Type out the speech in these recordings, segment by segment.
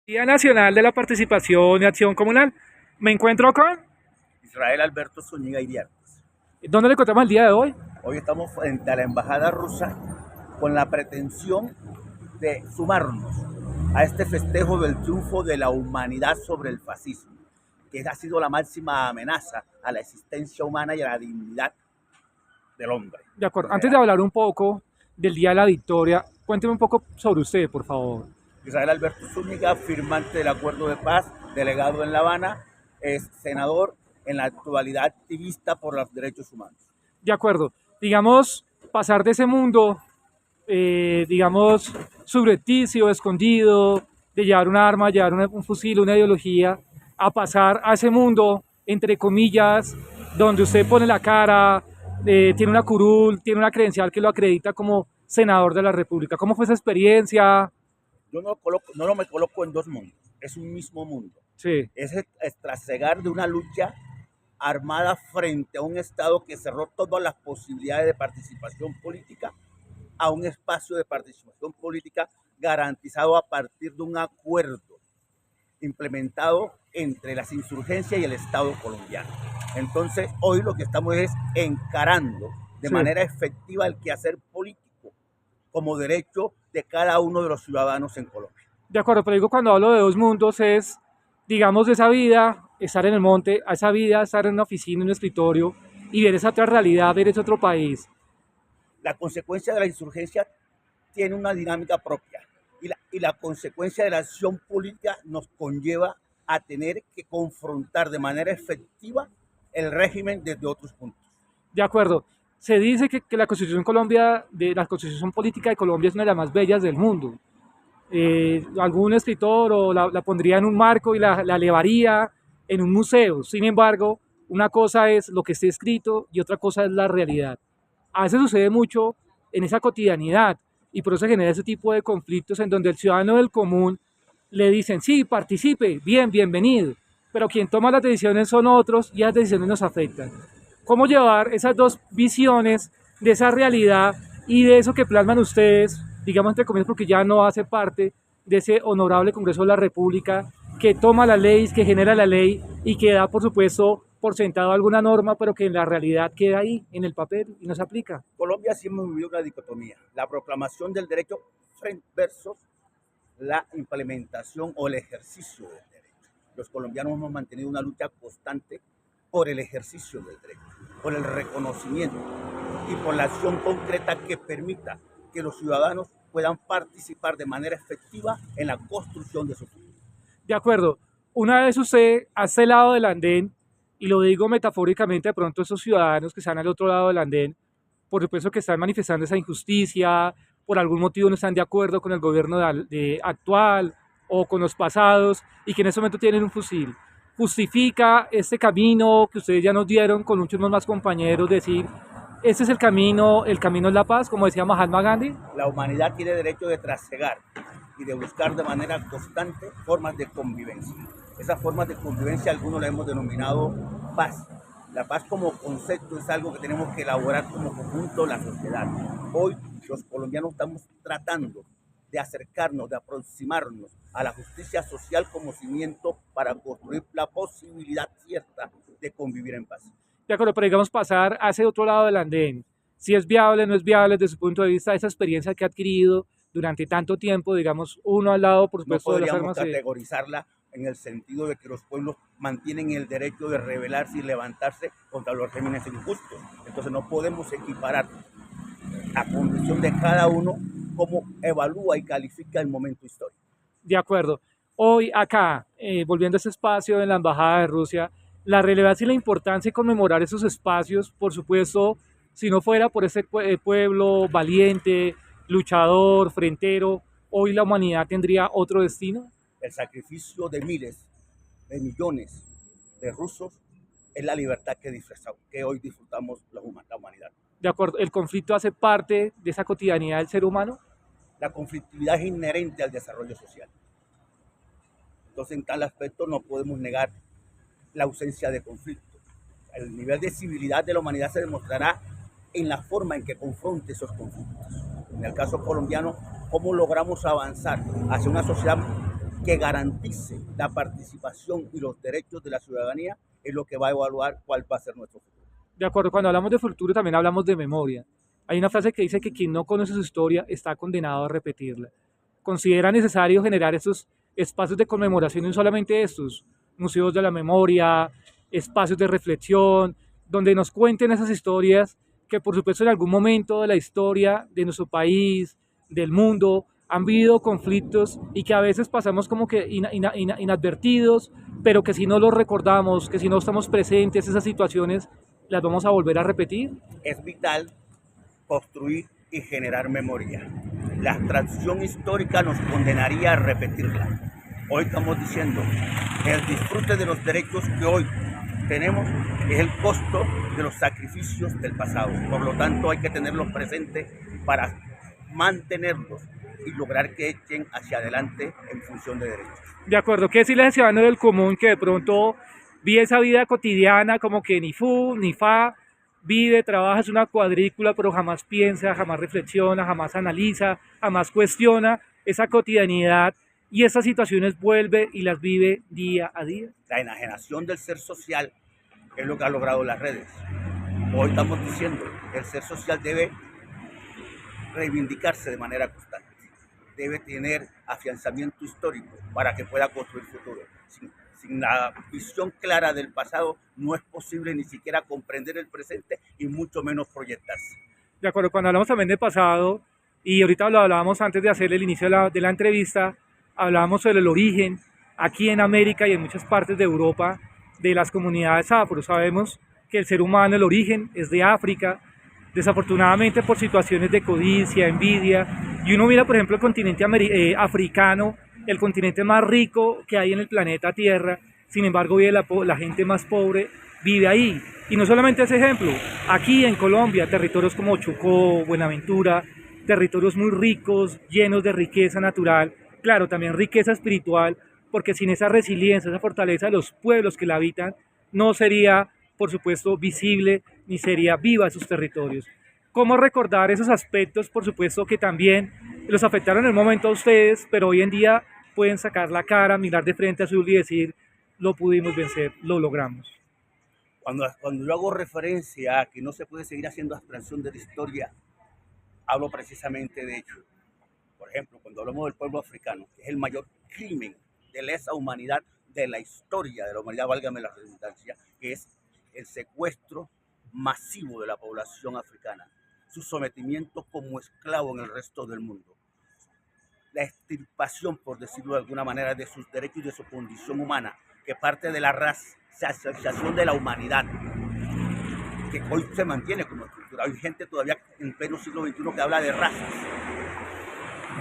Día Nacional de la Participación y Acción Comunal. Me encuentro con... Israel Alberto Zúñiga Iriartes. ¿Dónde le encontramos el día de hoy? Hoy estamos frente a la embajada rusa con la pretensión de sumarnos a este festejo del triunfo de la humanidad sobre el fascismo, que ha sido la máxima amenaza a la existencia humana y a la dignidad del hombre De en acuerdo. Antes de general. hablar un poco del Día de la Victoria, cuénteme un poco sobre usted, por favor. Israel Alberto Zúñiga, firmante del acuerdo de paz, delegado en La Habana, es senador, en la actualidad activista por los derechos humanos. De acuerdo. Digamos, pasar de ese mundo, digamos, subrepticio, escondido, de llevar un arma, llevar un fusil, una ideología, a pasar a ese mundo, entre comillas, donde usted pone la cara, tiene una curul, tiene una credencial que lo acredita como senador de la República. ¿Cómo fue esa experiencia? Yo no me coloco en dos mundos, es un mismo mundo. Sí, Es trasegar de una lucha armada frente a un Estado que cerró todas las posibilidades de participación política a un espacio de participación política garantizado a partir de un acuerdo implementado entre las insurgencias y el Estado colombiano. Entonces, hoy lo que estamos es encarando de sí. manera efectiva el quehacer político como derecho de cada uno de los ciudadanos en Colombia. De acuerdo, pero digo, cuando hablo de dos mundos es, digamos, de esa vida, estar en el monte, a esa vida, estar en una oficina, en un escritorio y ver esa otra realidad, ver ese otro país. La consecuencia de la insurgencia tiene una dinámica propia y la consecuencia de la acción política nos conlleva a tener que confrontar de manera efectiva el régimen desde otros puntos. De acuerdo, se dice que la Constitución Colombia, de la Constitución Política de Colombia es una de las más bellas del mundo. Algún escritor o la pondría en un marco y la elevaría en un museo. Sin embargo, una cosa es lo que esté escrito y otra cosa es la realidad. A veces sucede mucho en esa cotidianidad y por eso se genera ese tipo de conflictos en donde el ciudadano del común le dicen, sí, participe, bien, bienvenido, pero quien toma las decisiones son otros y las decisiones nos afectan. ¿Cómo llevar esas dos visiones de esa realidad y de eso que plasman ustedes, digamos entre comillas, porque ya no hace parte de ese honorable Congreso de la República que toma la ley, que genera la ley y que da, por supuesto, por sentado alguna norma, pero que en la realidad queda ahí, en el papel, y no se aplica? Colombia siempre vivió una dicotomía, la proclamación del derecho versus la implementación o el ejercicio del derecho. Los colombianos hemos mantenido una lucha constante por el ejercicio del derecho, por el reconocimiento y por la acción concreta que permita que los ciudadanos puedan participar de manera efectiva en la construcción de su futuro. De acuerdo, una vez usted a este lado del andén, y lo digo metafóricamente, de pronto esos ciudadanos que están al otro lado del andén, por supuesto que están manifestando esa injusticia, por algún motivo no están de acuerdo con el gobierno actual o con los pasados y que en ese momento tienen un fusil. Justifica este camino que ustedes ya nos dieron con muchos más compañeros, decir, este es el camino es la paz, como decía Mahatma Gandhi. La humanidad tiene derecho de trasegar y de buscar de manera constante formas de convivencia. Esas formas de convivencia algunos la hemos denominado paz. La paz como concepto es algo que tenemos que elaborar como conjunto la sociedad. Hoy los colombianos estamos tratando de acercarnos, de aproximarnos a la justicia social como cimiento para construir la posibilidad cierta de convivir en paz. De acuerdo, pero digamos pasar a ese otro lado del andén, si es viable, no es viable desde su punto de vista, esa experiencia que ha adquirido durante tanto tiempo, digamos, uno al lado, por No supuesto, de las podríamos armas. categorizarla en el sentido de que los pueblos mantienen el derecho de rebelarse y levantarse contra los regímenes injustos. Entonces no podemos equiparar la condición de cada uno como evalúa y califica el momento histórico. De acuerdo. Hoy acá, volviendo a ese espacio en la Embajada de Rusia, la relevancia y la importancia de conmemorar esos espacios, por supuesto, si no fuera por ese pueblo valiente, luchador, frentero, hoy la humanidad tendría otro destino. El sacrificio de miles, de millones de rusos es la libertad que hoy disfrutamos la humanidad. De acuerdo, el conflicto hace parte de esa cotidianidad del ser humano. La conflictividad es inherente al desarrollo social. Entonces, en tal aspecto no podemos negar la ausencia de conflicto. El nivel de civilidad de la humanidad se demostrará en la forma en que confronte esos conflictos. En el caso colombiano, cómo logramos avanzar hacia una sociedad que garantice la participación y los derechos de la ciudadanía es lo que va a evaluar cuál va a ser nuestro futuro. De acuerdo, cuando hablamos de futuro también hablamos de memoria. Hay una frase que dice que quien no conoce su historia está condenado a repetirla. Considera necesario generar estos espacios de conmemoración, y no solamente estos, museos de la memoria, espacios de reflexión, donde nos cuenten esas historias que por supuesto en algún momento de la historia de nuestro país, del mundo, han vivido conflictos y que a veces pasamos como que inadvertidos, pero que si no los recordamos, que si no estamos presentes, esas situaciones las vamos a volver a repetir. Es vital construir y generar memoria. La abstracción histórica nos condenaría a repetirla. Hoy estamos diciendo que el disfrute de los derechos que hoy tenemos es el costo de los sacrificios del pasado. Por lo tanto, hay que tenerlos presentes para mantenerlos y lograr que echen hacia adelante en función de derechos. De acuerdo, ¿qué decirle al ciudadano del común que de pronto vive esa vida cotidiana como que ni fu, ni fa, vive, trabaja, es una cuadrícula, pero jamás piensa, jamás reflexiona, jamás analiza, jamás cuestiona esa cotidianidad y esas situaciones vuelve y las vive día a día? La enajenación del ser social es lo que ha logrado las redes. Hoy estamos diciendo que el ser social debe reivindicarse de manera constante, debe tener afianzamiento histórico para que pueda construir futuro. Sin la visión clara del pasado no es posible ni siquiera comprender el presente y mucho menos proyectarse. De acuerdo, cuando hablamos también del pasado, y ahorita lo hablábamos antes de hacer el inicio de la entrevista, hablábamos sobre el origen aquí en América y en muchas partes de Europa de las comunidades afro. Sabemos que el ser humano, el origen es de África, desafortunadamente por situaciones de codicia, envidia, y uno mira por ejemplo el continente africano, el continente más rico que hay en el planeta Tierra, sin embargo vive la gente más pobre, vive ahí. Y no solamente ese ejemplo, aquí en Colombia, territorios como Chocó, Buenaventura, territorios muy ricos, llenos de riqueza natural, claro, también riqueza espiritual, porque sin esa resiliencia, esa fortaleza de los pueblos que la habitan, no sería, por supuesto, visible ni sería viva esos territorios. ¿Cómo recordar esos aspectos, por supuesto, que también los afectaron en el momento a ustedes, pero hoy en día pueden sacar la cara, mirar de frente a azul y decir, lo pudimos vencer, lo logramos? Cuando yo hago referencia a que no se puede seguir haciendo abstracción de la historia, hablo precisamente de ello. Por ejemplo, cuando hablamos del pueblo africano, que es el mayor crimen de lesa humanidad de la historia de la humanidad, válgame la redundancia, que es el secuestro masivo de la población africana, su sometimiento como esclavo en el resto del mundo, la extirpación, por decirlo de alguna manera, de sus derechos y de su condición humana, que parte de la racialización de la humanidad, que hoy se mantiene como estructura. Hay gente todavía en pleno siglo XXI que habla de razas,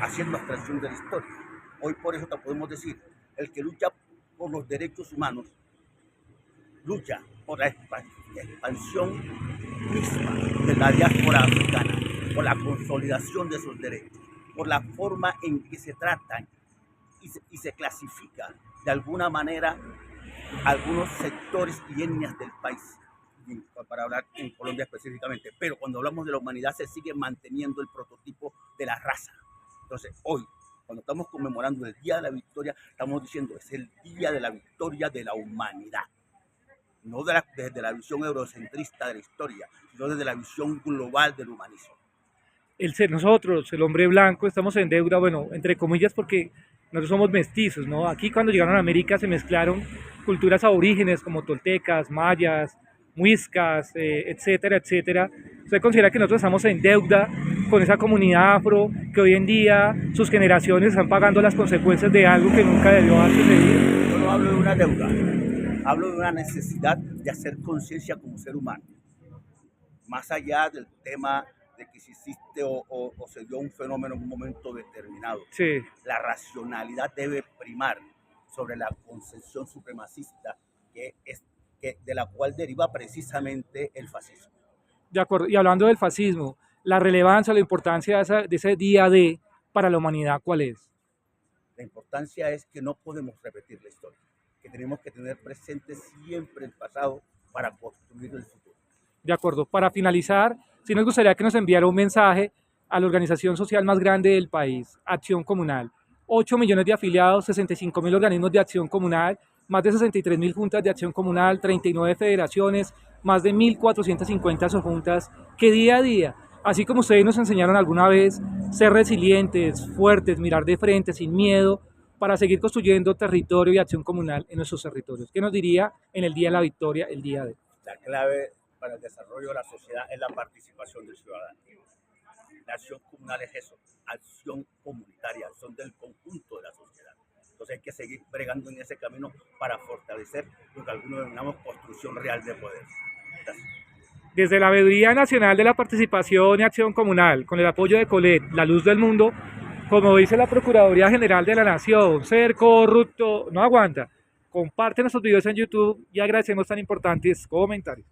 haciendo abstracción de la historia. Hoy por eso te podemos decir, el que lucha por los derechos humanos, lucha por la expansión misma de la diáspora africana, por la consolidación de sus derechos, por la forma en que se tratan y se clasifica de alguna manera algunos sectores y etnias del país, para hablar en Colombia específicamente. Pero cuando hablamos de la humanidad se sigue manteniendo el prototipo de la raza. Entonces hoy, cuando estamos conmemorando el Día de la Victoria, estamos diciendo es el Día de la Victoria de la humanidad. No desde la visión eurocentrista de la historia, sino desde la visión global del humanismo. Nosotros, el hombre blanco, estamos en deuda, bueno, entre comillas, porque nosotros somos mestizos, ¿no? Aquí cuando llegaron a América se mezclaron culturas aborígenes como toltecas, mayas, muiscas, etcétera, etcétera. ¿Usted considera que nosotros estamos en deuda con esa comunidad afro, que hoy en día sus generaciones están pagando las consecuencias de algo que nunca debió haber sucedido? Yo no hablo de una deuda, hablo de una necesidad de hacer conciencia como ser humano. Más allá del tema de que si existe o se dio un fenómeno en un momento determinado. Sí. La racionalidad debe primar sobre la concepción supremacista de la cual deriva precisamente el fascismo. De acuerdo, y hablando del fascismo, la relevancia, la importancia de ese día D para la humanidad, ¿cuál es? La importancia es que no podemos repetir la historia, que tenemos que tener presente siempre el pasado para construir el futuro. De acuerdo, para finalizar, sí nos gustaría que nos enviara un mensaje a la organización social más grande del país, Acción Comunal. 8 millones de afiliados, 65.000 organismos de acción comunal, más de 63.000 juntas de acción comunal, 39 federaciones, más de 1.450 subjuntas que día a día, así como ustedes nos enseñaron alguna vez, ser resilientes, fuertes, mirar de frente, sin miedo, para seguir construyendo territorio y acción comunal en nuestros territorios. ¿Qué nos diría en el Día de la Victoria, el día de? La clave para el desarrollo de la sociedad es la participación del ciudadano. La acción comunal es eso, acción comunitaria, acción del conjunto de la sociedad. Entonces hay que seguir bregando en ese camino para fortalecer lo que algunos denominamos construcción real de poder. Gracias. Desde la Veeduría Nacional de la Participación y Acción Comunal, con el apoyo de Colet, La Luz del Mundo, como dice la Procuraduría General de la Nación, ser corrupto no aguanta. Comparte nuestros videos en YouTube y agradecemos tan importantes comentarios.